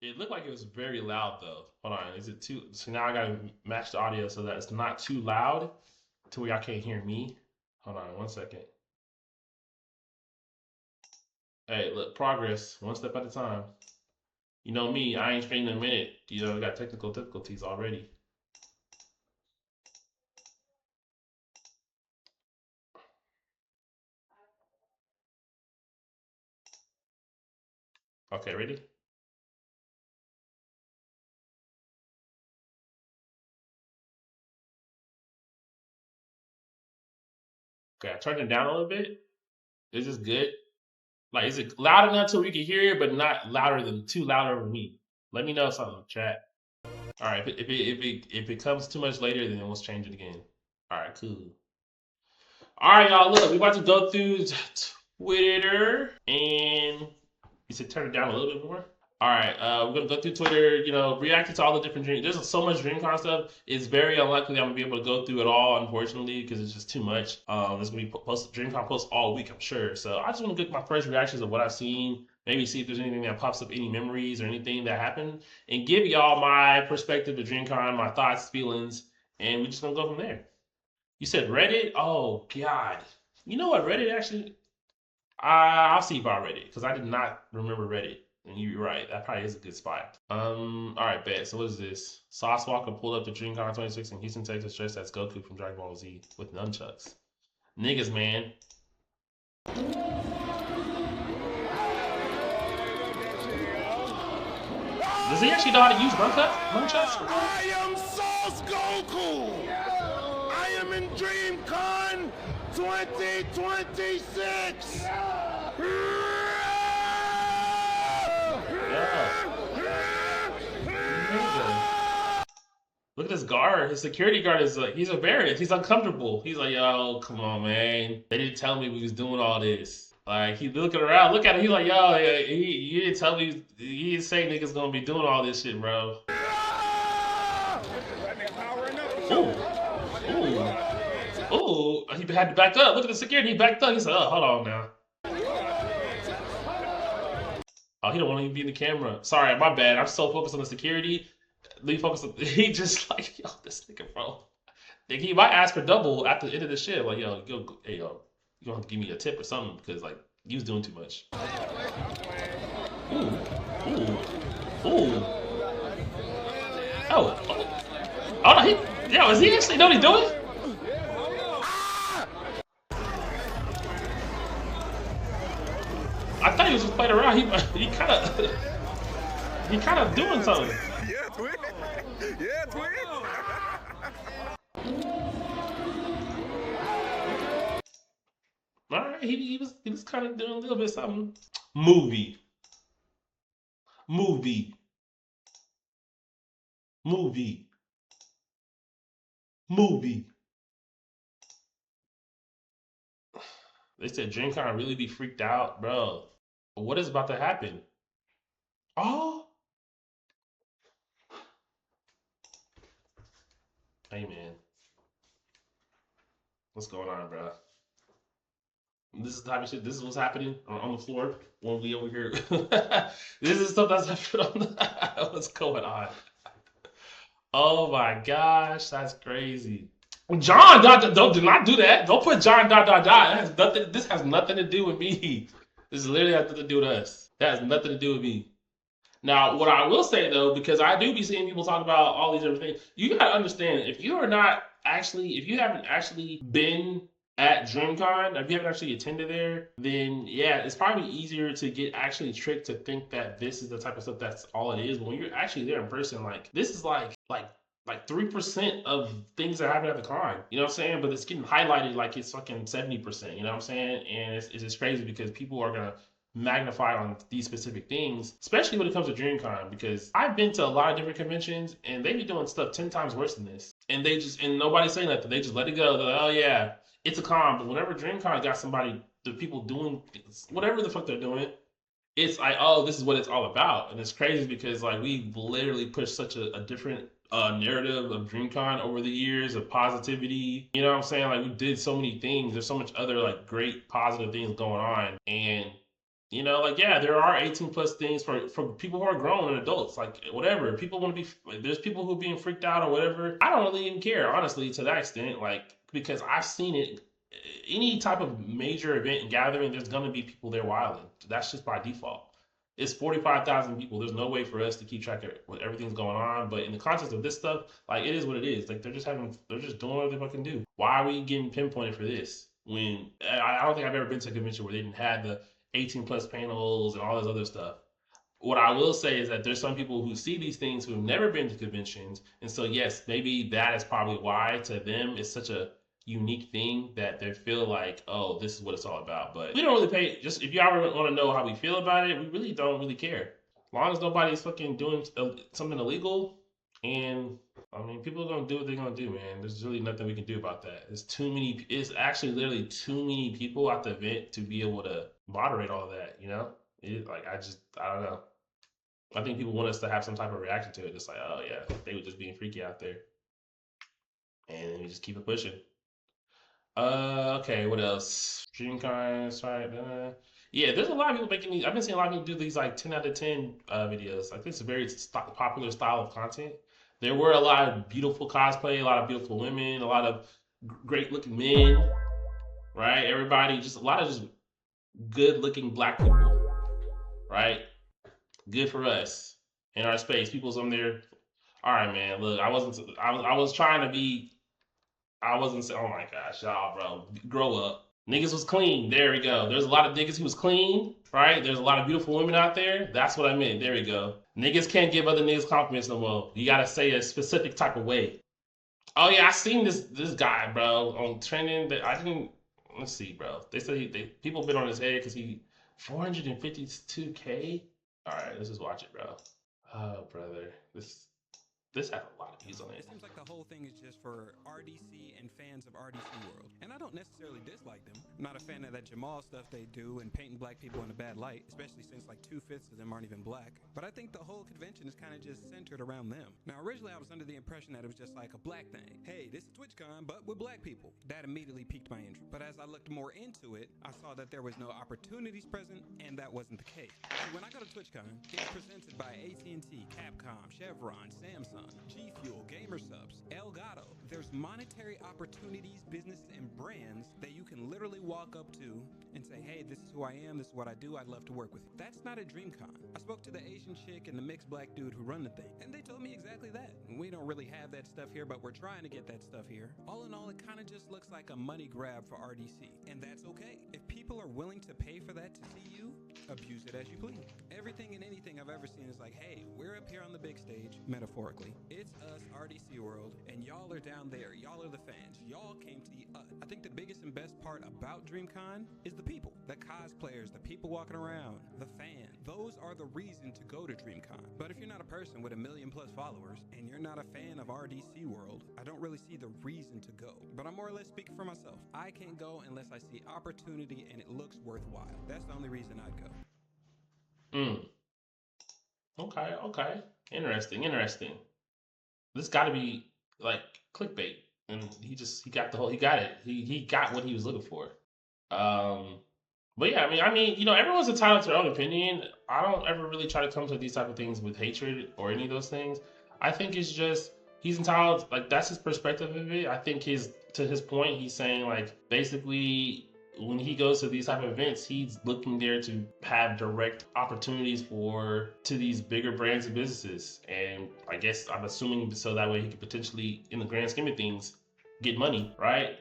It looked like it was very loud though. Hold on, is it too? So now I gotta match the audio so that it's not too loud to where y'all can't hear me. Hold on 1 second. Hey, look, progress, one step at a time. You know me, I ain't streamed in a minute. You know, we got technical difficulties already. Okay, ready? Okay, I turned it down a little bit. Is this good? Like, is it loud enough so we can hear it, but not louder than too loud over me? Let me know something, chat. All right, if it comes too much later, then let's change it again. All right, cool. All right, y'all. Look, we about to go through Twitter, and you said turn it down a little bit more. All right, we're gonna go through Twitter. You know, reacting to all the different dreams. There's so much DreamCon stuff. It's very unlikely that I'm gonna be able to go through it all, unfortunately, because it's just too much. There's gonna be DreamCon posts all week, I'm sure. So I just want to get my first reactions of what I've seen. Maybe see if there's anything that pops up, any memories or anything that happened, and give y'all my perspective of DreamCon, my thoughts, feelings, and we're just gonna go from there. You said Reddit? Oh God. You know what Reddit actually? I'll see if I read it because I did not remember Reddit. And you're right, that probably is a good spot. All right, bet. So what is this? Sauce Walker pulled up to DreamCon 26 in Houston, Texas, dressed as Goku from Dragon Ball Z with nunchucks. Niggas, man. Does he actually know how to use nunchucks? I am Sauce Goku. I am in DreamCon 2026. Look at this guard. His security guard is like, he's a variant. He's uncomfortable. He's like, yo, come on, man. They didn't tell me we was doing all this. Like, he's looking around. Look at him. He's like, yo, you didn't tell me. He didn't say niggas gonna be doing all this shit, bro. Ooh. Ooh. Ooh. He had to back up. Look at the security. He backed up. He said, oh, hold on now. Oh, he don't want to even be in the camera. Sorry, my bad. I'm so focused on the security. Let me focus on. He just like, yo, this nigga, bro. Like, he might ask for double at the end of the shit. Like, hey, yo, you gonna have to give me a tip or something because like you was doing too much. Ooh, ooh, ooh. Oh, oh no, is he actually know what he's doing? I thought he was just playing around. He kind of doing something. Yeah, twin. Yeah, twin. All right, he was kind of doing a little bit something. Movie, movie, movie, movie. They said DreamCon really be freaked out, bro. What is about to happen? Oh, hey man, what's going on, bro? This is the type of shit. This is what's happening on the floor when we over here. This is stuff that's happening on the. What's going on? Oh my gosh, that's crazy. John, do not do that. Don't put John dot dot dot. That has nothing. This has nothing to do with me. This literally has nothing to do with us. That has nothing to do with me. Now, what I will say though, because I do be seeing people talk about all these different things, you gotta understand if you are not actually, if you haven't actually been at DreamCon, if you haven't actually attended there, then yeah, it's probably easier to get actually tricked to think that this is the type of stuff that's all it is. But when you're actually there in person, like this is like 3% of things that happen at the con. You know what I'm saying? But it's getting highlighted like it's fucking 70%. You know what I'm saying? And it's just crazy because people are gonna magnify on these specific things, especially when it comes to DreamCon, because I've been to a lot of different conventions and they be doing stuff 10 times worse than this. And they just, and nobody's saying nothing. They just let it go. They're like, oh yeah, it's a con. But whenever DreamCon got somebody, the people doing whatever the fuck they're doing, it's like, oh, this is what it's all about. And it's crazy because like we literally pushed such a different narrative of DreamCon over the years of positivity. You know what I'm saying? Like we did so many things. There's so much other like great positive things going on. And You know, like yeah, there are 18 plus things for people who are grown and adults, like whatever. People want to be like, there's people who are being freaked out or whatever. I don't really even care, honestly, to that extent, like because I've seen it. Any type of major event and gathering, there's gonna be people there wilding. That's just by default. It's 45,000 people. There's no way for us to keep track of what everything's going on. But in the context of this stuff, like it is what it is. Like they're just doing what they fucking do. Why are we getting pinpointed for this? When I don't think I've ever been to a convention where they didn't have the 18 plus panels and all this other stuff. What I will say is that there's some people who see these things who have never been to conventions, and so yes, maybe that is probably why to them it's such a unique thing that they feel like, oh, this is what it's all about. But we don't really pay. Just if you ever want to know how we feel about it, we really don't really care. As long as nobody's fucking doing something illegal, and I mean, people are gonna do what they're gonna do, man. There's really nothing we can do about that. It's too many. It's actually literally too many people at the event to be able to moderate all of that. You know, like I don't know. I think people want us to have some type of reaction to it. It's like, oh yeah, they were just being freaky out there, and we just keep it pushing. Okay, what else? DreamCon, right? Yeah, there's a lot of people making these. I've been seeing a lot of people do these like 10 out of 10 videos. Like this is a very popular style of content. There were a lot of beautiful cosplay, a lot of beautiful women, a lot of great looking men, right? Everybody, just a lot of just good looking black people, right? Good for us in our space. People's on there. All right, man. Look, I was trying to be. I wasn't saying. Oh my gosh, y'all, bro, grow up. Niggas was clean. There we go. There's a lot of niggas who was clean, right? There's a lot of beautiful women out there. That's what I meant. There we go. Niggas can't give other niggas compliments no more. You gotta say a specific type of way. Oh yeah, I seen this guy, bro, on trending. That I didn't. Let's see, bro. They say people been on his head because he 452K. All right, let's just watch it, bro. Oh, brother, this has a lot of views on it. It seems like the whole thing is just for RDC and fans of RDC World. And I don't necessarily dislike them. I'm not a fan of that Jamal stuff they do and painting black people in a bad light, especially since like 2/5 of them aren't even black. But I think the whole convention is kind of just centered around them. Now, originally I was under the impression that it was just like a black thing. Hey, this is TwitchCon, but with black people. That immediately piqued my interest. But as I looked more into it, I saw that there was no opportunities present, and that wasn't the case. So when I go to TwitchCon, it's presented by AT&T, Capcom, Chevron, Samsung, G Fuel, GamerSubs, Elgato. There's monetary opportunities, businesses, and brands that you can literally walk up to and say, hey, this is who I am, this is what I do, I'd love to work with you. That's not at DreamCon. I spoke to the Asian chick and the mixed black dude who run the thing, and they told me exactly that. We don't really have that stuff here, but we're trying to get that stuff here. All in all, it kind of just looks like a money grab for RDC, and that's okay. If people are willing to pay for that to see you, abuse it as you please. Everything and anything I've ever seen is like, hey, we're up here on the big stage, metaphorically. It's us, RDC World, and y'all are down there. Y'all are the fans. Y'all came to the I think the biggest and best part about DreamCon is the people, the cosplayers, the people walking around, the fans. Those are the reason to go to DreamCon. But if you're not a person with 1 million plus followers and you're not a fan of RDC World, I don't really see the reason to go. But I'm more or less speaking for myself. I can't go unless I see opportunity and it looks worthwhile. That's the only reason I'd go. Okay. Interesting. This got to be like clickbait, and he got it. He got what he was looking for. But yeah, I mean, you know, everyone's entitled to their own opinion. I don't ever really try to come to these type of things with hatred or any of those things. I think it's just he's entitled, like that's his perspective of it. I think to his point, he's saying like basically when he goes to these type of events, he's looking there to have direct opportunities to these bigger brands and businesses. And I guess I'm assuming so that way he could potentially, in the grand scheme of things, get money, right?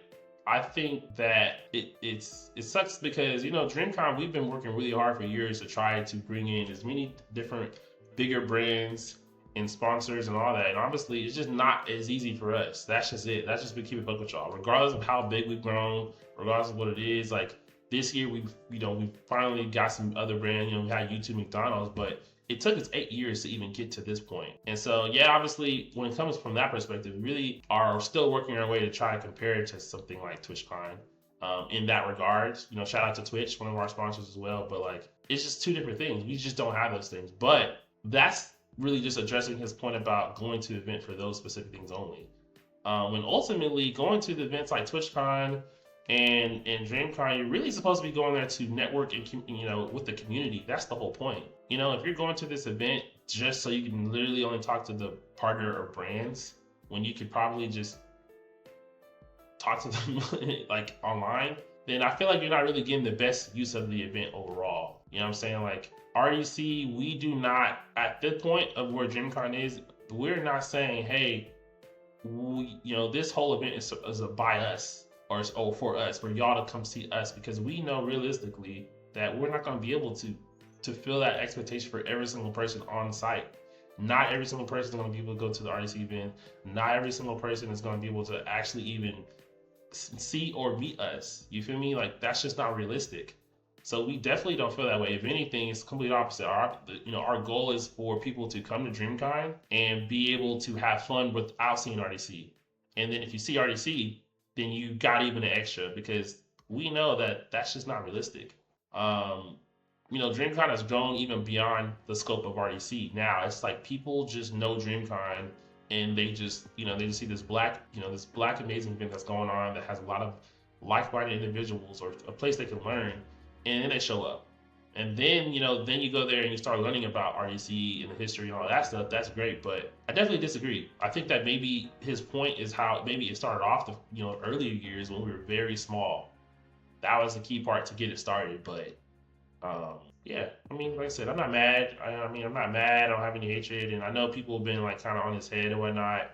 I think that it sucks because, you know, DreamCon, we've been working really hard for years to try to bring in as many different bigger brands and sponsors and all that. And obviously, it's just not as easy for us. That's just it. That's just been keeping up with y'all. Regardless of how big we've grown, regardless of what it is, like this year we finally got some other brand. You know, we had YouTube, McDonald's, but it took us 8 years to even get to this point. And so, yeah, obviously, when it comes from that perspective, we really are still working our way to try to compare it to something like TwitchCon. In that regard, you know, shout out to Twitch, one of our sponsors as well. But like, it's just two different things. We just don't have those things. But that's really just addressing his point about going to the event for those specific things only. When ultimately going to the events like TwitchCon And DreamCon, you're really supposed to be going there to network and with the community. That's the whole point. If you're going to this event just so you can literally only talk to the partner or brands, when you could probably just talk to them like online, then I feel like you're not really getting the best use of the event overall. You know what I'm saying? Like RDC, we do not, at the point of where DreamCon is, we're not saying, hey, this whole event is a by us or for us, for y'all to come see us, because we know realistically that we're not going to be able to fill that expectation for every single person on site. Not every single person is going to be able to go to the RDC event. Not every single person is going to be able to actually even see or meet us. You feel me? Like that's just not realistic. So we definitely don't feel that way. If anything, it's complete opposite. Our goal is for people to come to DreamCon and be able to have fun without seeing RDC. And then if you see RDC, then you got even an extra, because we know that that's just not realistic. DreamCon has grown even beyond the scope of RDC. Now it's like people just know DreamCon, and they just see this black amazing event that's going on that has a lot of like-minded individuals or a place they can learn, and then they show up. And then you go there and you start learning about RDC and the history and all that stuff. That's great, but I definitely disagree. I think that maybe his point is how maybe it started off the earlier years when we were very small. That was the key part to get it started. But yeah, like I said, I'm not mad. I'm not mad. I don't have any hatred, and I know people have been like kind of on his head and whatnot.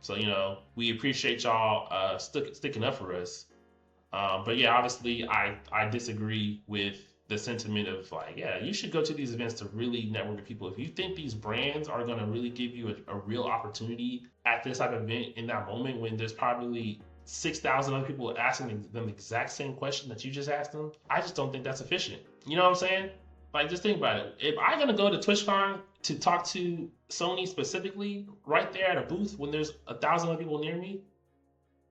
So we appreciate y'all sticking up for us. But yeah, obviously I disagree with the sentiment of like, yeah, you should go to these events to really network with people. If you think these brands are going to really give you a real opportunity at this type of event in that moment when there's probably 6,000 other people asking them the exact same question that you just asked them, I just don't think that's efficient. You know what I'm saying? Like, just think about it. If I'm going to go to TwitchCon to talk to Sony specifically right there at a booth when there's 1,000 other people near me,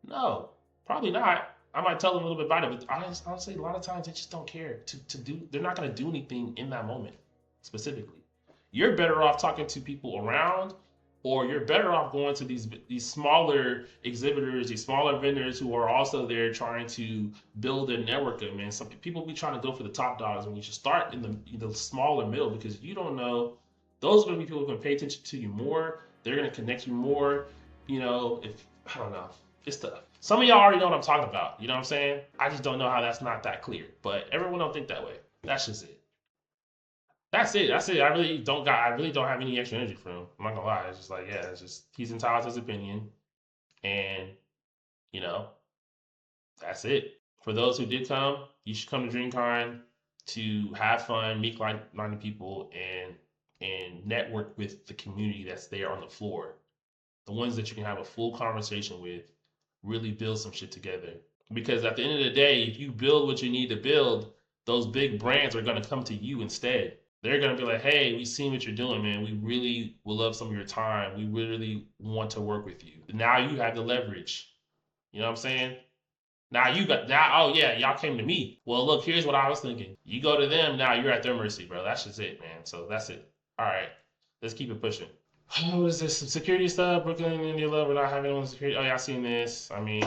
no, probably not. I might tell them a little bit about it, but honestly, a lot of times they just don't care to do. They're not going to do anything in that moment specifically. You're better off talking to people around, or you're better off going to these smaller exhibitors, these smaller vendors who are also there trying to build a network of, man. Some people be trying to go for the top dollars, and you should start in the smaller middle, because you don't know. Those are going to be people who can pay attention to you more. They're going to connect you more. If I don't know, it's tough. Some of y'all already know what I'm talking about. You know what I'm saying? I just don't know how that's not that clear. But everyone don't think that way. That's just it. That's it. I really don't have any extra energy for him. I'm not gonna lie. It's just like, yeah, it's just he's entitled to his opinion. And that's it. For those who did come, you should come to DreamCon to have fun, meet like-minded people, and network with the community that's there on the floor. The ones that you can have a full conversation with. Really build some shit together. Because at the end of the day, if you build what you need to build, those big brands are going to come to you instead. They're going to be like, hey, we've seen what you're doing, man. We really will love some of your time. We really want to work with you. Now you have the leverage. You know what I'm saying? Oh yeah, y'all came to me. Well, look, here's what I was thinking. You go to them, now you're at their mercy, bro. That's just it, man. So that's it. All right, let's keep it pushing. What is this? Some security stuff? Brooklyn, India Love, we're not having on security. Oh, yeah, I seen this. I don't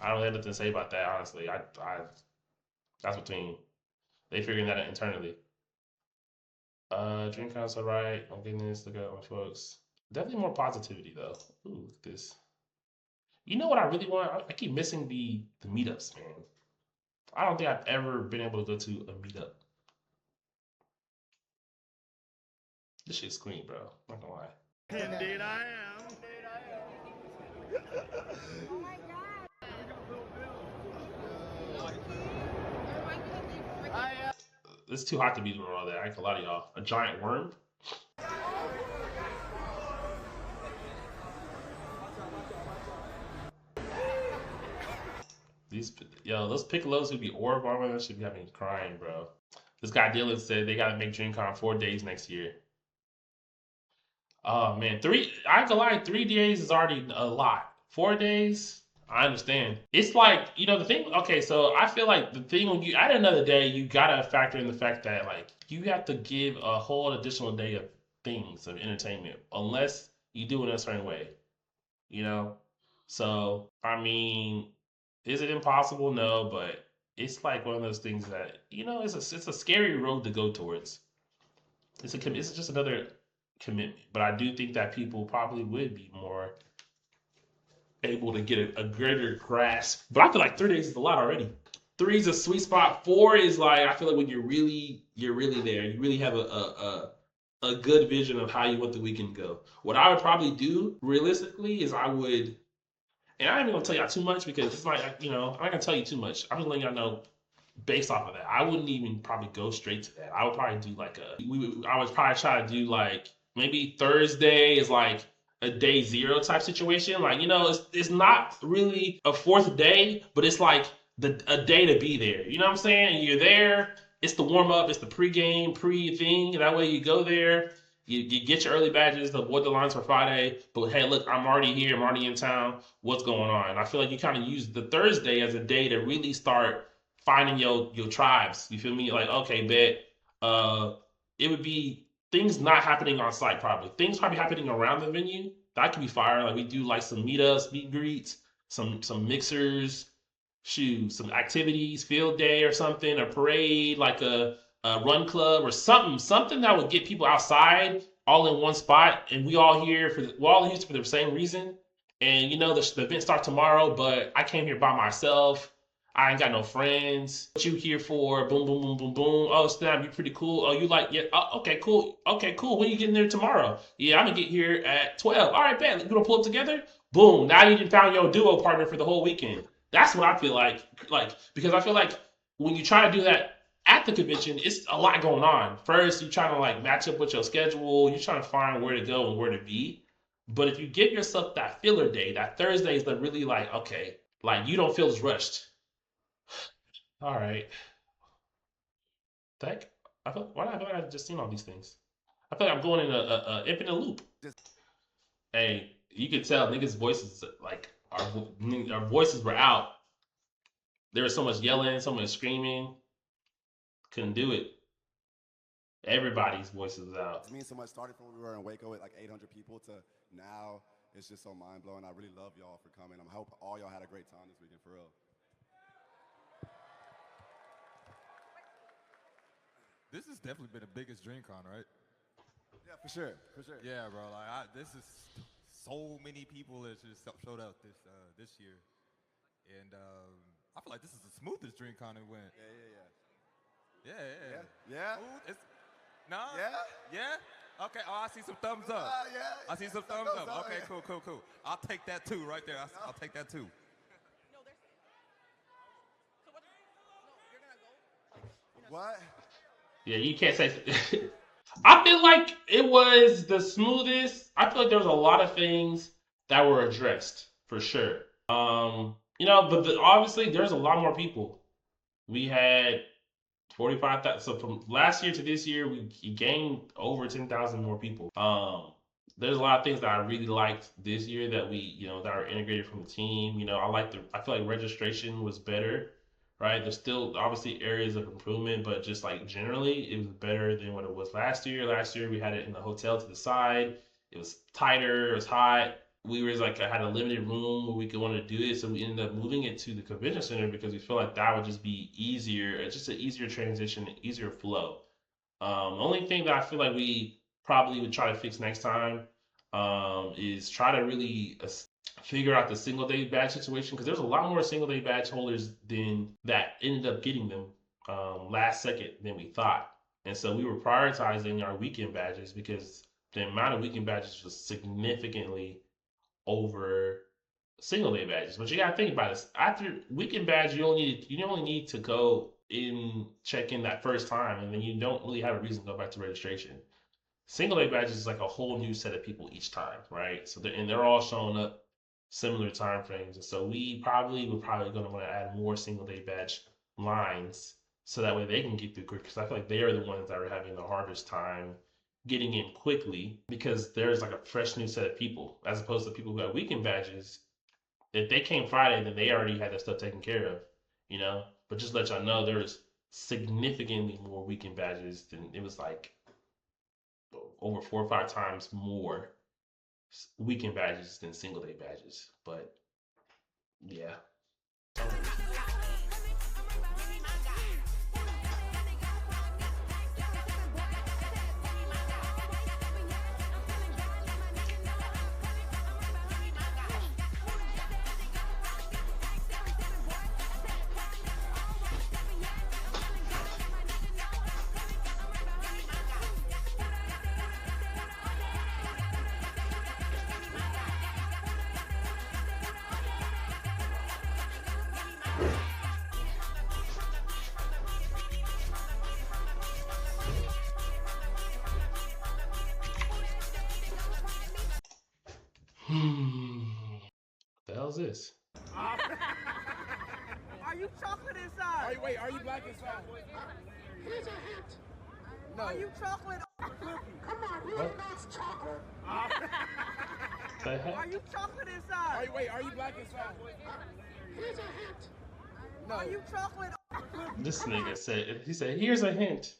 have nothing to say about that, honestly. That's between they figuring that out internally. DreamCon's alright. Oh goodness, look at my folks. Definitely more positivity though. Ooh, look at this. You know what I really want? I keep missing the meetups, man. I don't think I've ever been able to go to a meetup. This shit's clean, bro. I'm not gonna lie. Indeed I am. Oh my God. It's too hot to be doing all that. I ain't gonna lie to y'all. A giant worm? Those piccolos who be orb armor, that should be having me crying, bro. This guy Dylan said they gotta make DreamCon 4 days next year. Oh man, I ain't gonna lie, 3 days is already a lot. 4 days, I understand. It's like, the thing, okay, so I feel like the thing when you add another day, you gotta factor in the fact that like you have to give a whole additional day of things, of entertainment, unless you do it in a certain way. So Is it impossible? No, but it's like one of those things that it's a scary road to go towards. It's just another commitment, but I do think that people probably would be more able to get a greater grasp. But I feel like 3 days is a lot already. Three is a sweet spot. Four is like I feel like when you're really there. You really have a good vision of how you want the weekend to go. What I would probably do realistically is I would, and I'm not even gonna tell y'all too much because it's like I'm not gonna tell you too much. I'm just letting y'all know based off of that. I wouldn't even probably go straight to that. I would probably do like I would probably try to do like maybe Thursday is like a day zero type situation. Like, it's not really a fourth day, but it's like a day to be there. You know what I'm saying? And you're there. It's the warm up. It's the pregame, pre thing. That way you go there. You get your early badges to avoid the lines for Friday. But hey, look, I'm already here. I'm already in town. What's going on? And I feel like you kind of use the Thursday as a day to really start finding your tribes. You feel me? Like, okay, bet. It would be things not happening on site probably. Things probably happening around the venue. That could be fire. Like we do like some meetups, meet and greets, some mixers, shoot, some activities, field day or something, a parade, like a run club or something that would get people outside all in one spot, and we're all here for the same reason. And the event starts tomorrow, but I came here by myself. I ain't got no friends. What you here for? Boom, boom, boom, boom, boom. Oh, snap, you pretty cool. Oh, you like, yeah, oh, okay, cool. Okay, cool. When you getting there tomorrow? Yeah, I'm gonna get here at 12. All right, bet. You gonna pull up together? Boom. Now you found your duo partner for the whole weekend. That's what I feel like. Because I feel like when you try to do that at the convention, it's a lot going on. First, you're trying to like match up with your schedule. You're trying to find where to go and where to be. But if you give yourself that filler day, that Thursday is the really like, okay, like you don't feel as rushed. All right. Thank. Why do I feel like I've just seen all these things? I feel like I'm going in a infinite loop. Hey, you could tell niggas' voices like our voices were out. There was so much yelling, so much screaming. Couldn't do it. Everybody's voices was out. It means so much. Started from when we were in Waco with like 800 people to now, it's just so mind blowing. I really love y'all for coming. I hope all y'all had a great time this weekend for real. This has definitely been the biggest DreamCon, right? Yeah, for sure, for sure. Yeah, bro. Like, this is so many people that just showed up this year, and I feel like this is the smoothest DreamCon it went. Yeah. Ooh, no. Yeah. Okay. Oh, I see some thumbs up. Yeah. I see some thumbs up. Okay. Yeah. Cool. I'll take that too, right there. I'll take that too. No, there's. So what? No, you're gonna go. What? Yeah, you can't say. I feel like it was the smoothest. I feel like there was a lot of things that were addressed for sure. But obviously there's a lot more people. We had 45,000. So from last year to this year, we gained over 10,000 more people. There's a lot of things that I really liked this year that that are integrated from the team. I feel like registration was better, right? There's still obviously areas of improvement, but just like generally, it was better than what it was last year. Last year, we had it in the hotel to the side. It was tighter. It was hot. We was like, I had a limited room where we could want to do it, so we ended up moving it to the convention center because we feel like that would just be easier. It's just an easier transition, easier flow. The only thing that I feel like we probably would try to fix next time is try to really figure out the single day badge situation because there's a lot more single day badge holders than that ended up getting them last second than we thought. And so we were prioritizing our weekend badges because the amount of weekend badges was significantly over single day badges. But you gotta think about this. After weekend badge, you only need to go in check in that first time, and then you don't really have a reason to go back to registration. Single day badges is like a whole new set of people each time, right? So they're all showing up similar time frames, and so we're probably going to want to add more single day badge lines so that way they can get through quick. Because I feel like they are the ones that are having the hardest time getting in quickly because there's like a fresh new set of people as opposed to people who have weekend badges. If they came Friday, then they already had their stuff taken care of, But just let y'all know, there's significantly more weekend badges than it was like over 4 or 5 times more weekend badges than single day badges. But yeah, The hell's this? Are you chocolate inside? Wait, are you black inside? Here's a hint. No. Are you chocolate? Come on, really nice chocolate. The heck? Are you chocolate inside? Wait, are you black inside? Here's a hint. No. Are you chocolate? This nigga said, he said, here's a hint.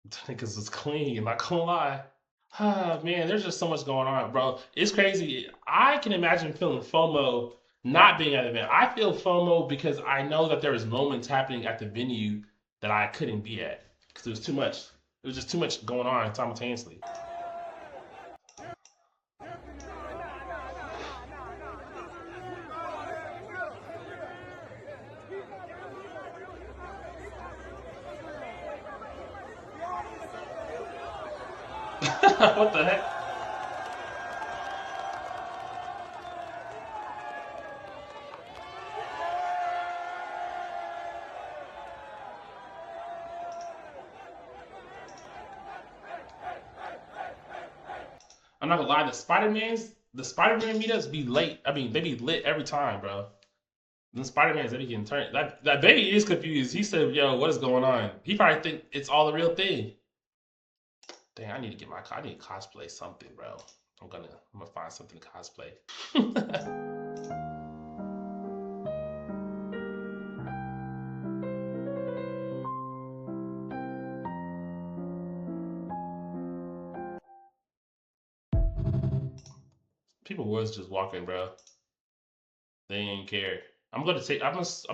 The niggas was clean, not gonna lie. Ah, man, there's just so much going on, bro. It's crazy. I can imagine feeling FOMO not being at the event. I feel FOMO because I know that there was moments happening at the venue that I couldn't be at because it was too much. It was just too much going on simultaneously. What the heck? I'm not gonna lie, the Spider-Man meetups be late. I mean, they be lit every time, bro. The Spider-Man's, they be getting turned. That baby is confused. He said, yo, what is going on? He probably think it's all the real thing. Dang, I need to cosplay something, bro. I'm gonna find something to cosplay. People was just walking, bro. They ain't care. I'm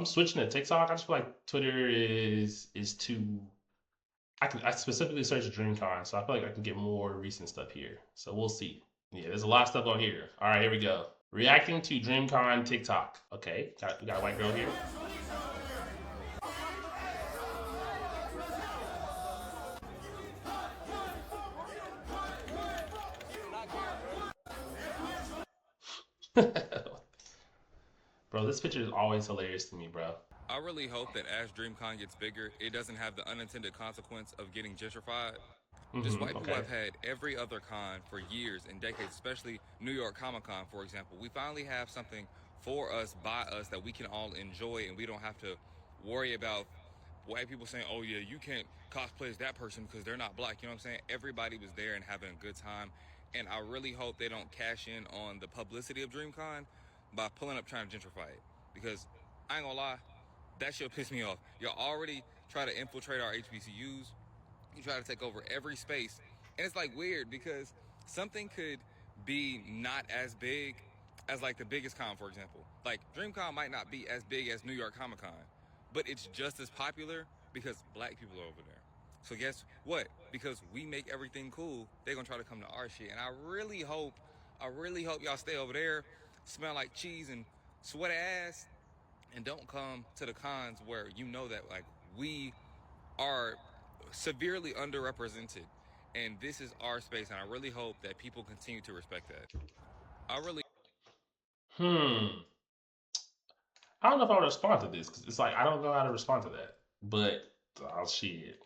switching to TikTok. I just feel like Twitter is too. I specifically searched DreamCon, so I feel like I can get more recent stuff here. So we'll see. Yeah, there's a lot of stuff on here. All right, here we go. Reacting to DreamCon TikTok. Okay, we got a white girl here. Bro, this picture is always hilarious to me, bro. I really hope that as DreamCon gets bigger, it doesn't have the unintended consequence of getting gentrified. Just white people have had every other con for years and decades, especially New York Comic Con, for example. We finally have something for us, by us, that we can all enjoy, and we don't have to worry about white people saying, oh yeah, you can't cosplay as that person because they're not black. You know what I'm saying? Everybody was there and having a good time, and I really hope they don't cash in on the publicity of DreamCon by pulling up trying to gentrify it, because I ain't gonna lie, that shit piss me off. Y'all already try to infiltrate our HBCUs. You try to take over every space. And it's like weird because something could be not as big as like the biggest con, for example. Like DreamCon might not be as big as New York Comic Con, but it's just as popular because black people are over there. So guess what? Because we make everything cool, they're gonna try to come to our shit. And I really hope y'all stay over there, smell like cheese and sweat ass, and don't come to the cons where you know that like we are severely underrepresented, and this is our space, and I really hope that people continue to respect that. I don't know if I would respond to this because it's like I don't know how to respond to that. But shit,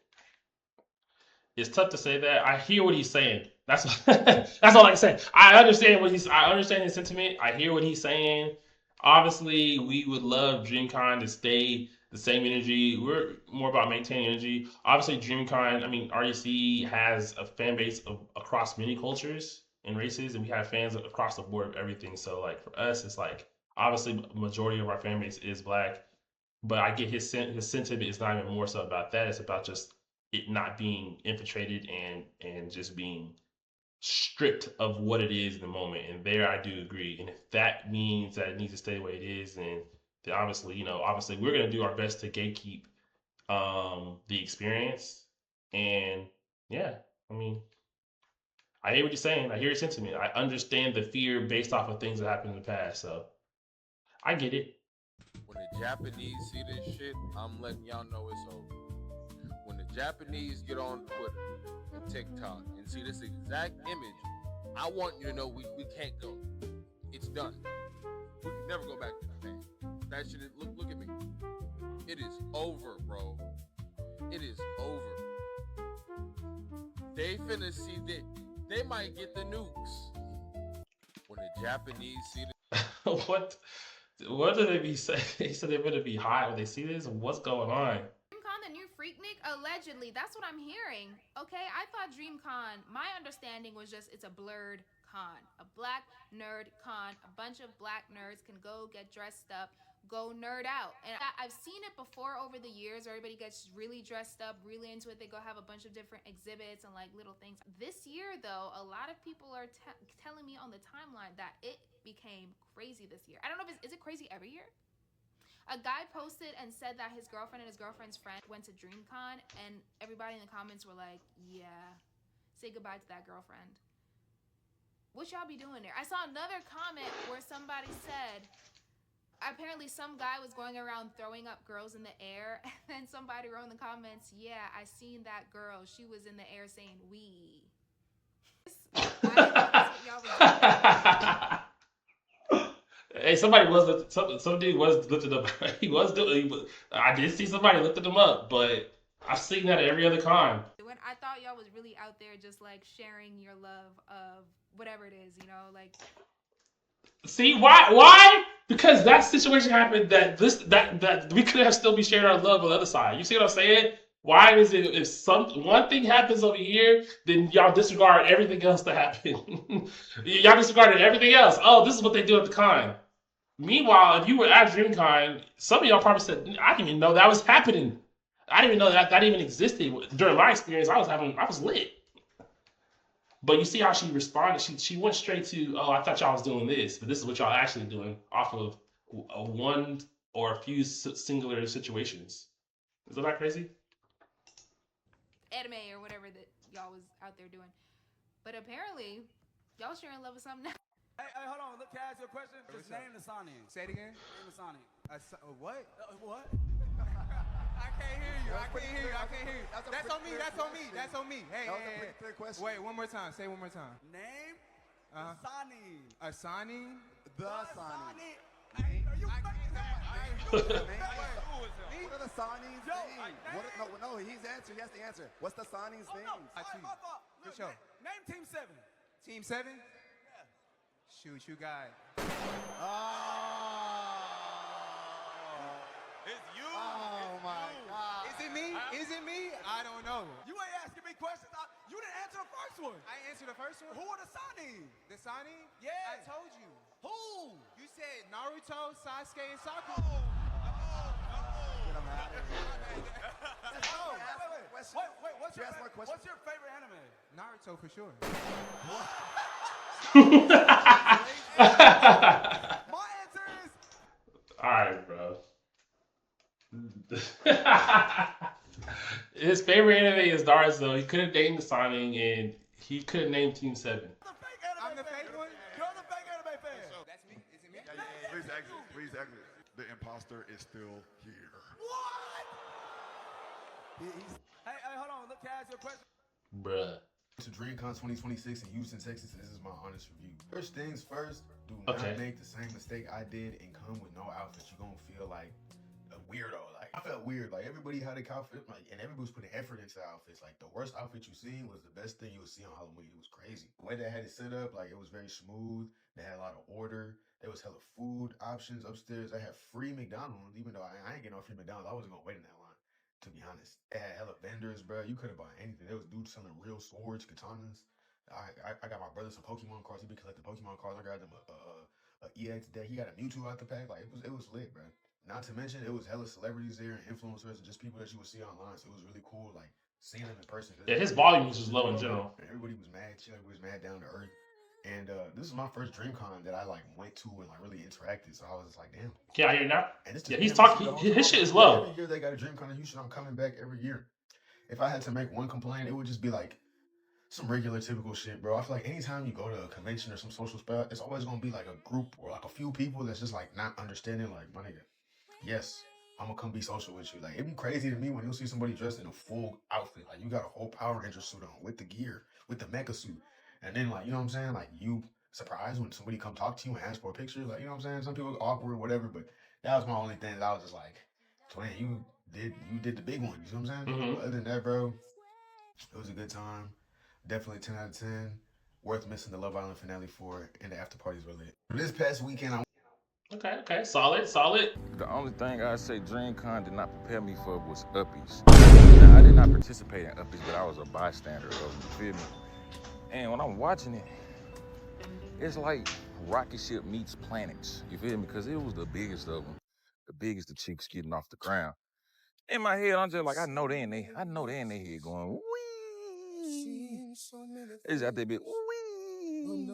it's tough to say that. I hear what he's saying. That's that's all I can say. I understand his sentiment. I hear what he's saying. Obviously, we would love DreamCon to stay the same energy. We're more about maintaining energy. Obviously, DreamCon, I mean, RDC has a fan base across many cultures and races, and we have fans across the board of everything. So, like, for us, it's like, obviously, majority of our fan base is black, but I get his sentiment is not even more so about that. It's about just it not being infiltrated and just being stripped of what it is in the moment. And there I do agree. And if that means that it needs to stay the way it is, then then obviously we're gonna do our best to gatekeep the experience. And yeah, I mean, I hear what you're saying. I hear your sentiment. I understand the fear based off of things that happened in the past. So I get it. When the Japanese see this shit, I'm letting y'all know it's over. When the Japanese get on Twitter and TikTok and see this exact image, I want you to know we can't go. It's done. We can never go back to Japan. That shit is, look at me. It is over, bro. It is over. They finna see that they might get the nukes. When the Japanese see this. What do they be saying? They said they're gonna be high when they see this. What's going on? DreamCon, the new Freaknik? Allegedly, that's what I'm hearing. Okay, I thought DreamCon, my understanding was just it's a blurred con, a black nerd con. A bunch of black nerds can go get dressed up, go nerd out. And I've seen it before over the years. Everybody gets really dressed up, really into it. They go have a bunch of different exhibits and like little things. This year, though, a lot of people are telling me on the timeline that it became crazy this year. I don't know if is it crazy every year? A guy posted and said that his girlfriend and his girlfriend's friend went to DreamCon, and everybody in the comments were like, yeah, say goodbye to that girlfriend. What y'all be doing there? I saw another comment where somebody said, apparently some guy was going around throwing up girls in the air, and then somebody wrote in the comments, yeah, I seen that girl. She was in the air saying, we. I didn't know that's what y'all was doing. Hey, some dude was lifted up. I did see somebody lifted him up, but I've seen that at every other con. When I thought y'all was really out there just like sharing your love of whatever it is, like. See why? Because that situation happened that we could have still be sharing our love on the other side. You see what I'm saying? Why is it if one thing happens over here, then y'all disregard everything else that happened? Y'all disregarded everything else. Oh, this is what they do at the con. Meanwhile, if you were at DreamCon, some of y'all probably said, I didn't even know that was happening. I didn't even know that even existed. During my experience, I was lit. But you see how she responded. She went straight to, oh, I thought y'all was doing this, but this is what y'all actually doing off of one or a few singular situations. Isn't that crazy? Anime or whatever that y'all was out there doing. But apparently, y'all sharing love with something else. Hey, hold on. Look, can I ask you a question? Just name the Sonic. Say it again. Name the Sonic. What? What? I can't hear you. I can't hear you. That's on me. Hey, that was a pretty clear question. Wait, one more time. Say it one more time. Name Sonic. Asani? The Sonic. Hey, are you making that? What are the Sonics' names? No, he's answering. He has to answer. What's the Sonics' names? My fault. For sure. Name Team 7. Team 7? Yeah. Shoot, you got it. It's you. Oh my God. Is it me? I don't know. You ain't asking me questions. You didn't answer the first one. I answered the first one? Who are the Sonic? The Sani? Yeah. I told you. Who? You said Naruto, Sasuke, and Sakura. Get him out of here. Wait. What's your favorite anime? Naruto for sure. My answer is. All right, bro. His favorite anime is Naruto. He couldn't name the Sonic, and he couldn't name Team 7. I'm the fake one? You're the fake anime fan. That's me. Is it me? Please exit. The imposter is still here. What? Hey, hold on. Look, can I ask you a question? Bruh. To DreamCon 2026 in Houston, Texas, and this is my honest review. First things first, do not make the same mistake I did and come with no outfit. You're gonna feel like a weirdo. Like, I felt weird. Like, everybody had a outfit, and everybody was putting effort into outfits. Like, the worst outfit you seen was the best thing you would see on Halloween. It was crazy. The way they had it set up, like, it was very smooth. They had a lot of order. There was hella food options upstairs. They had free McDonald's, even though I ain't getting no free McDonald's. I wasn't gonna wait in that line. To be honest, they had hella vendors, bro. You could have bought anything. There was dudes selling real swords, katanas. I got my brother some Pokemon cards. He been collecting Pokemon cards. I got him a EX deck. He got a Mewtwo out the pack. Like, it was lit, bro. Not to mention, it was hella celebrities there and influencers and just people that you would see online. So it was really cool, like, seeing them in person. Yeah, his volume was just low in general. Everybody was mad chill. Everybody was mad down to earth. And this is my first DreamCon that I like went to and like really interacted. So I was just like, damn. Can I hear you now? And it's Yeah, just he's talking. His shit is low. Every year they got a DreamCon in Houston. I'm coming back every year. If I had to make one complaint, it would just be like some regular typical shit, bro. I feel like anytime you go to a convention or some social spot, it's always gonna be like a group or like a few people that's just like not understanding. Like, my nigga, yes, I'm gonna come be social with you. Like, it'd be crazy to me when you'll see somebody dressed in a full outfit. Like, you got a whole Power Ranger suit on with the gear, with the mecha suit. And then, like, you know what I'm saying? Like, you surprised when somebody come talk to you and ask for a picture. Like, you know what I'm saying? Some people awkward or whatever, but that was my only thing that I was just like, Twin, you did the big one. You know what I'm saying? Mm-hmm. Other than that, bro, it was a good time. Definitely 10 out of 10. Worth missing the Love Island finale for, and the after parties were lit. This past weekend, Okay, solid. The only thing I say DreamCon did not prepare me for was Uppies. Now, I did not participate in Uppies, but I was a bystander of them, you feel me? And when I'm watching it, it's like rocket ship meets planets, you feel me? Because it was the biggest of them, the biggest of chicks getting off the ground. In my head, I'm just like, I know they in their head going, wee. It's out there bit, wee.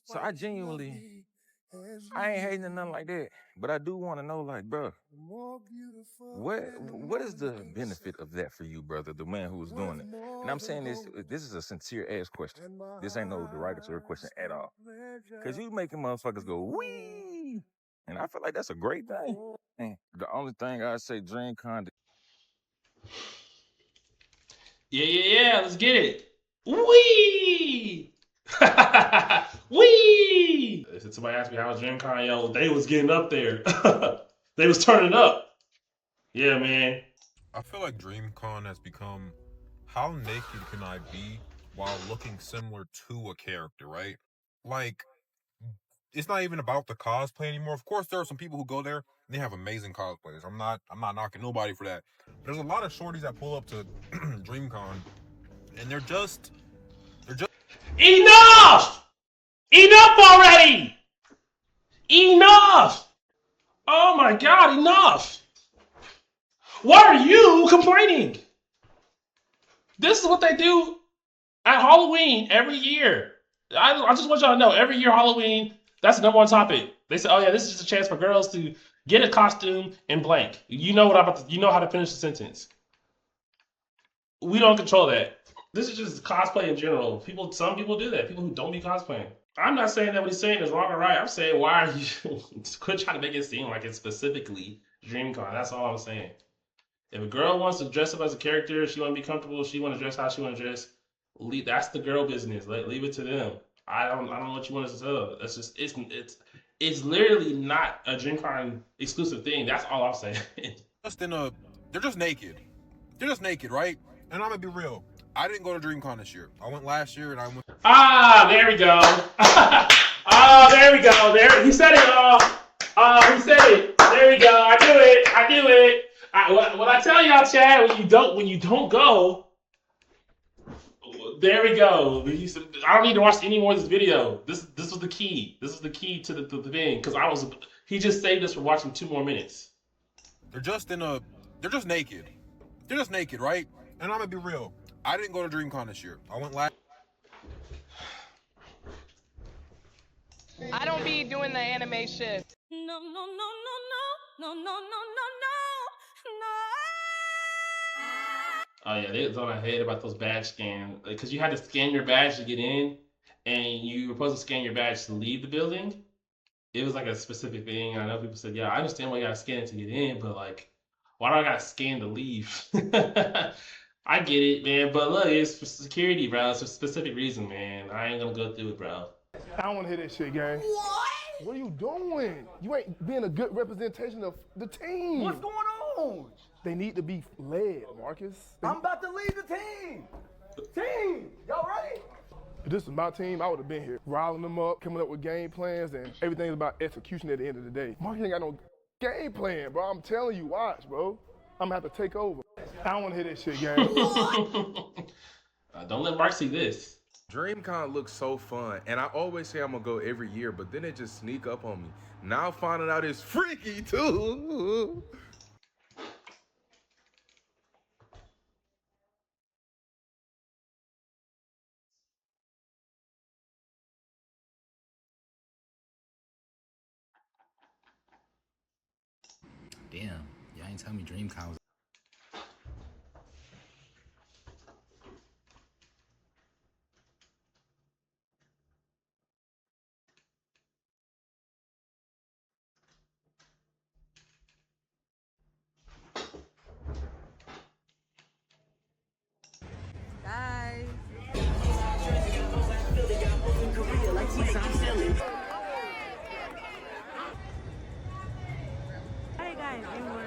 So I genuinely, I ain't hating or nothing like that, but I do want to know, like, bro, what is the benefit of that for you, brother, the man who was doing it? And I'm saying this is a sincere ass question. This ain't no derogatory question at all. Because you making motherfuckers go, wee. And I feel like that's a great thing. And the only thing I say, DreamCon. Yeah. Let's get it. Wee! Wee! If somebody asked me how was DreamCon, yo, they was getting up there. They was turning up. Yeah, man. I feel like DreamCon has become, how naked can I be while looking similar to a character, right? Like, it's not even about the cosplay anymore. Of course, there are some people who go there and they have amazing cosplays. I'm not knocking nobody for that. There's a lot of shorties that pull up to DreamCon and they're just Enough! Enough already! Enough! Oh my god, enough! Why are you complaining? This is what they do at Halloween every year. I just want y'all to know, every year Halloween, that's the number one topic. They say, oh yeah, this is just a chance for girls to get a costume and blank. You know you know how to finish the sentence. We don't control that. This is just cosplay in general. Some people do that. People who don't be cosplaying. I'm not saying that what he's saying is wrong or right. I'm saying, why are you quit trying to make it seem like it's specifically DreamCon? That's all I'm saying. If a girl wants to dress up as a character, she want to be comfortable, she want to dress how she want to dress, that's the girl business. Leave it to them. I don't know what you want us to tell. That's just it's literally not a DreamCon exclusive thing. That's all I'm saying. they're just naked. They're just naked, right? And I'm gonna be real. I didn't go to DreamCon this year. I went last year and I went. There we go. There we go. There, he said it. He said it. There we go. I knew it. What I tell y'all, Chad, when you don't go, there we go. I don't need to watch any more of this video. This was the key. This was the key to the thing, because he just saved us from watching 2 more minutes. They're just naked. They're just naked, right? And I'm gonna be real. I didn't go to DreamCon this year. I went last. I don't be doing the animation. No. Oh yeah, they was on my head about those badge scans, because you had to scan your badge to get in, and you were supposed to scan your badge to leave the building. It was like a specific thing. I know people said, "Yeah, I understand why you gotta scan it to get in, but like, why do I gotta scan to leave?" I get it, man, but look, it's for security, bro. It's a specific reason, man. I ain't gonna go through it, bro. I don't want to hear that shit, gang. What? What are you doing? You ain't being a good representation of the team. What's going on? They need to be led, Marcus. I'm about to lead the team. Team, y'all ready? If this was my team, I would have been here, riling them up, coming up with game plans, and everything's about execution at the end of the day. Marcus ain't got no game plan, bro. I'm telling you, watch, bro. I'm gonna have to take over. I don't want to hear that shit, gang. Don't let Mark see this. DreamCon looks so fun, and I always say I'm gonna go every year, but then it just sneak up on me. Now finding out it's freaky too. Damn, y'all ain't tell me DreamCon was. Guys. Alright guys, one more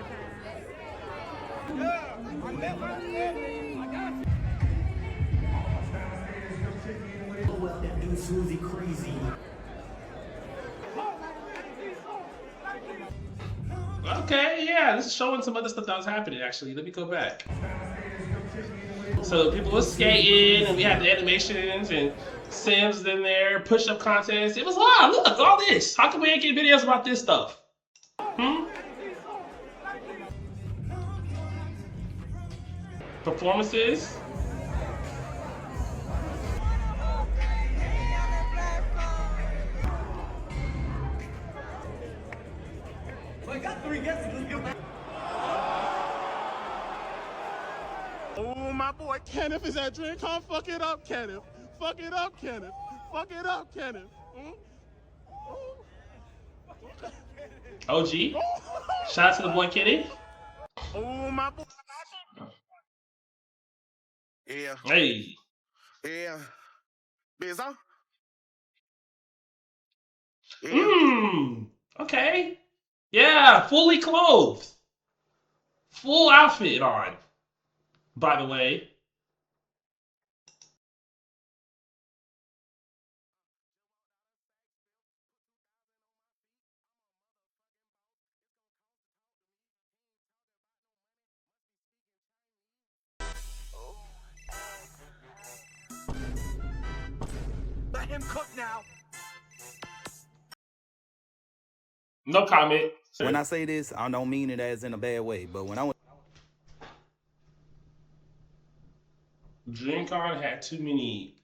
That dude Susie crazy. Okay, yeah, this is showing some other stuff that was happening, actually. Let me go back. So people were skating, and we had the animations, and Sims in there, push-up contest. It was wild. Look, all this. How come we ain't get videos about this stuff? Performances. I got 3 guesses. Let's go. Oh, my boy Kenneth is at DreamCon. Fuck it up, Kenneth. Fuck it up, Kenneth. Fuck it up, Kenneth. OG. Shout out to the boy Kitty. Oh, my boy. Yeah. Hey. Yeah. Bizzo? Okay. Yeah, fully clothed. Full outfit on, by the way. Let him cook now. No comment. When I say this, I don't mean it as in a bad way, but when I went. DreamCon had too many.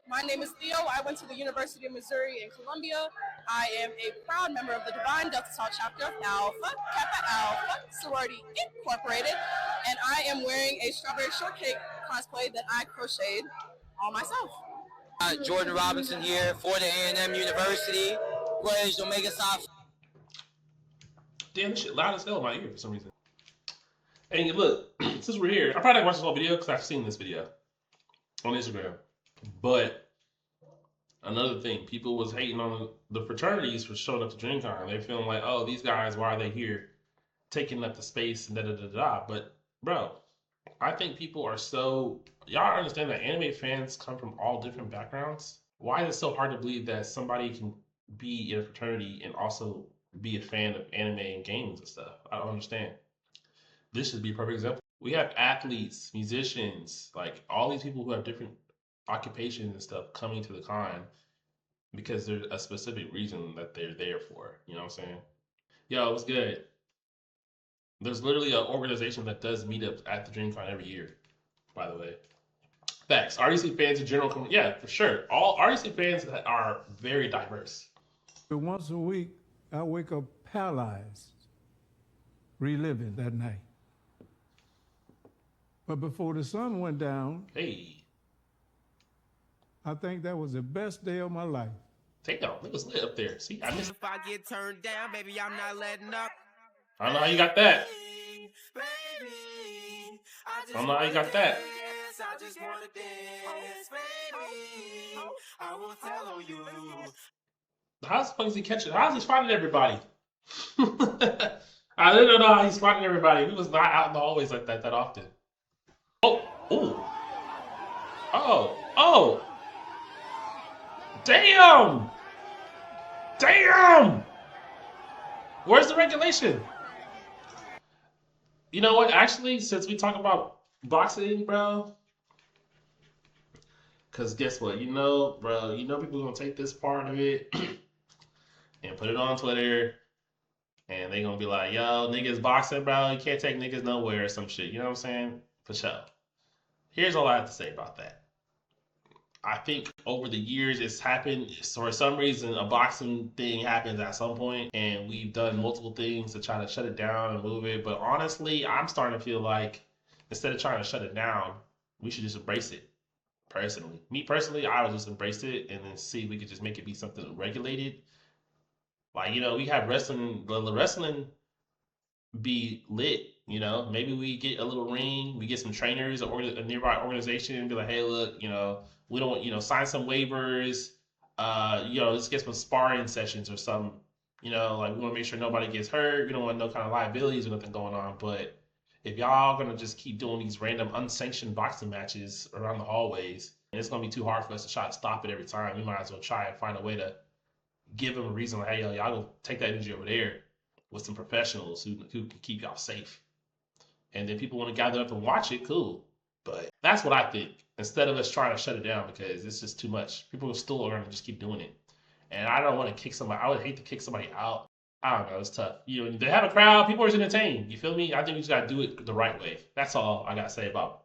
My name is Theo. I went to the University of Missouri in Columbia. I am a proud member of the Divine Delta Tau chapter of Alpha Kappa Alpha Sorority Incorporated, and I am wearing a strawberry shortcake cosplay that I crocheted all myself. Jordan Robinson here for the A&M University. Where's Omega Psi? Damn, this shit loud as hell in my ear for some reason. And look, since we're here, I probably watched this whole video because I've seen this video on Instagram. But another thing, people was hating on the fraternities for showing up to DreamCon. They're feeling like, oh, these guys, why are they here, taking up the space and da da da da. But bro, I think people are so, y'all understand that anime fans come from all different backgrounds. Why is it so hard to believe that somebody can be in a fraternity and also be a fan of anime and games and stuff? I don't understand. This should be a perfect example. We have athletes, musicians, like all these people who have different occupations and stuff coming to the con because there's a specific reason that they're there for. You know what I'm saying? Yo, what's good? There's literally an organization that does meetups at the DreamCon every year, by the way. Facts. RDC fans in general, yeah, for sure. All RDC fans are very diverse. But once a week, I wake up paralyzed, reliving that night. But before the sun went down, I think that was the best day of my life. Take down. It was lit up there. See, I missed. If I get turned down, baby, I'm not letting up. I don't know how you got that. I don't know how you got that. I just wanna dance, baby. I will tell on you. How the fuck is he catching? How's he spotting everybody? I didn't know how he spotted everybody. He was not out in the hallways like that often. Oh, ooh. Oh. Damn! Damn! Where's the regulation? You know what? Actually, since we talk about boxing, bro, because guess what? Bro, people gonna take this part of it and put it on Twitter, and they gonna be like, yo, niggas boxing, bro. You can't take niggas nowhere or some shit. You know what I'm saying? For sure. Here's all I have to say about that. I think over the years it's happened. So for some reason, a boxing thing happens at some point, and we've done multiple things to try to shut it down and move it. But honestly, I'm starting to feel like instead of trying to shut it down, we should just embrace it. Personally, me personally, I would just embrace it and then see if we could just make it be something regulated. Like we have wrestling, the wrestling be lit. Maybe we get a little ring, we get some trainers or a nearby organization and be like, hey, look, we don't want, sign some waivers. Let's get some sparring sessions or something. Like we want to make sure nobody gets hurt. We don't want no kind of liabilities or nothing going on. But if y'all gonna just keep doing these random unsanctioned boxing matches around the hallways, it's gonna be too hard for us to try to stop it every time. We might as well try and find a way to give them a reason like, hey, y'all go take that energy over there with some professionals who can keep y'all safe. And then people want to gather up and watch it, cool. But that's what I think. Instead of us trying to shut it down because it's just too much. People are still going to just keep doing it. And I don't want to kick somebody. I would hate to kick somebody out. I don't know. It's tough. They have a crowd. People are entertained. You feel me? I think we just got to do it the right way. That's all I got to say about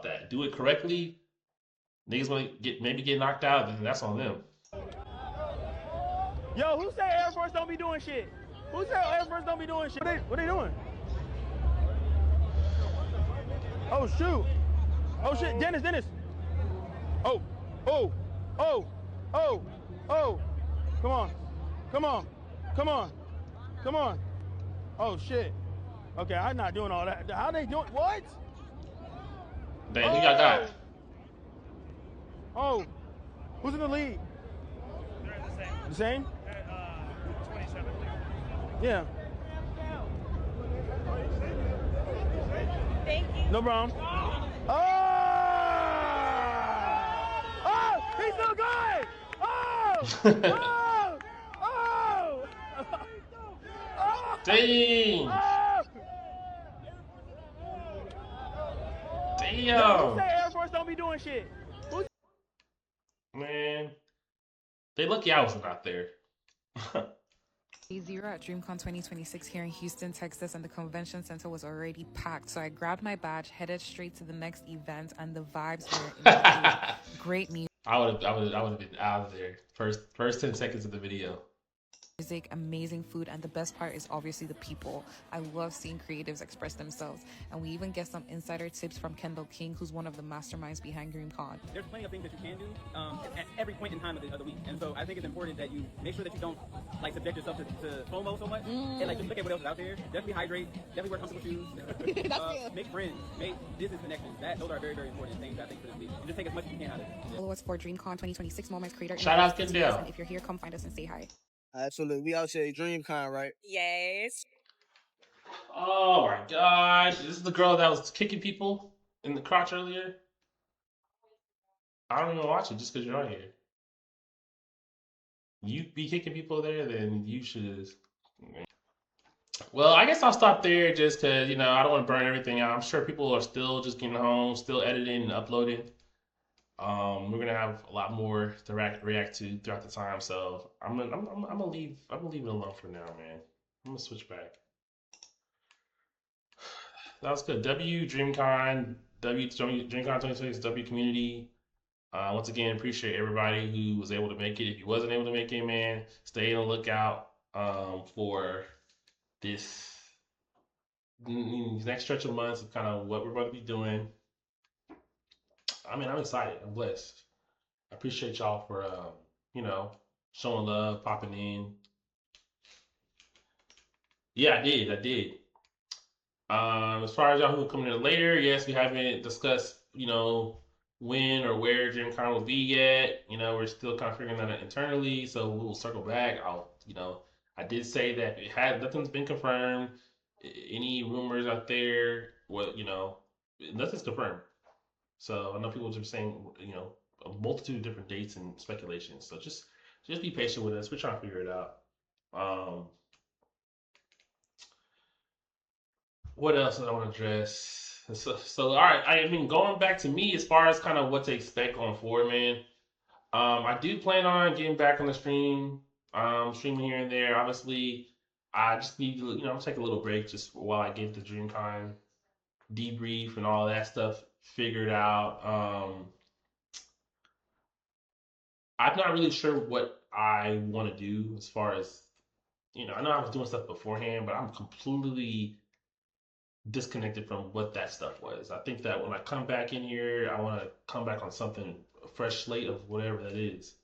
that. Do it correctly. Niggas want to get knocked out, then that's on them. Yo, who say Air Force don't be doing shit? Who say Air Force don't be doing shit? What they doing? Oh, shoot. Oh, shit. Dennis. Oh. Come on. Oh, shit. Okay, I'm not doing all that. How they doing? What? Damn, who y'all got? Oh. Who's in the lead? They're the same. The same? 27. Yeah. Thank you. No problem. Oh! Oh! He's still going! Oh! Oh! Oh! Dang! Damn! Yo, who say Air Force don't be doing shit? Man, they lucky I wasn't out there. Day 0 at DreamCon 2026 here in Houston, Texas, and the convention center was already packed. So I grabbed my badge, headed straight to the next event, and the vibes were incredible. Great music. I would have been out of there first 10 seconds of the video. Music, amazing food, and the best part is obviously the people. I love seeing creatives express themselves, and we even get some insider tips from Kendall King, who's one of the masterminds behind DreamCon. There's plenty of things that you can do at every point in time of the week, and so I think it's important that you make sure that you don't subject yourself to FOMO so much, and just look at what else is out there. Definitely hydrate, definitely wear comfortable shoes, make friends, make business connections. Those are very, very important things I think for this week. And just take as much as you can out of it. Follow us for DreamCon 2026 Moments Creator. Shout out to Kendall. And if you're here, come find us and say hi. Absolutely. We out here at DreamCon, right? Yes. Oh my gosh. This is the girl that was kicking people in the crotch earlier. I don't even watch it just because you're on here. You be kicking people there, then you should. Well, I guess I'll stop there just because, I don't want to burn everything out. I'm sure people are still just getting home, still editing and uploading. We're gonna have a lot more to react to throughout the time, so I'm gonna leave it alone for now, man. I'm gonna switch back. That was good. W DreamCon, DreamCon 2026, W community. Once again, appreciate everybody who was able to make it. If you wasn't able to make it, man, stay on the lookout for this next stretch of months of kind of what we're about to be doing. I'm excited. I'm blessed. I appreciate y'all for, showing love, popping in. Yeah, I did. As far as y'all who are coming in later, yes, we haven't discussed, when or where DreamCon will be yet. We're still kind of figuring that out internally, so we'll circle back. I did say that nothing's been confirmed. Any rumors out there, nothing's confirmed. So I know people are saying, a multitude of different dates and speculations. So just be patient with us. We're trying to figure it out. What else did I want to address? So all right. Going back to me as far as kind of what to expect going forward, man. I do plan on getting back on the stream, streaming here and there. Obviously, I just need to, take a little break just while I get the DreamCon debrief and all that stuff figured out. I'm not really sure what I want to do as far as, I know I was doing stuff beforehand, but I'm completely disconnected from what that stuff was. I think that when I come back in here, I want to come back on something, a fresh slate of whatever that is.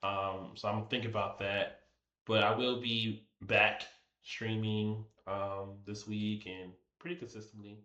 So I'm thinking about that, but I will be back streaming this week and pretty consistently.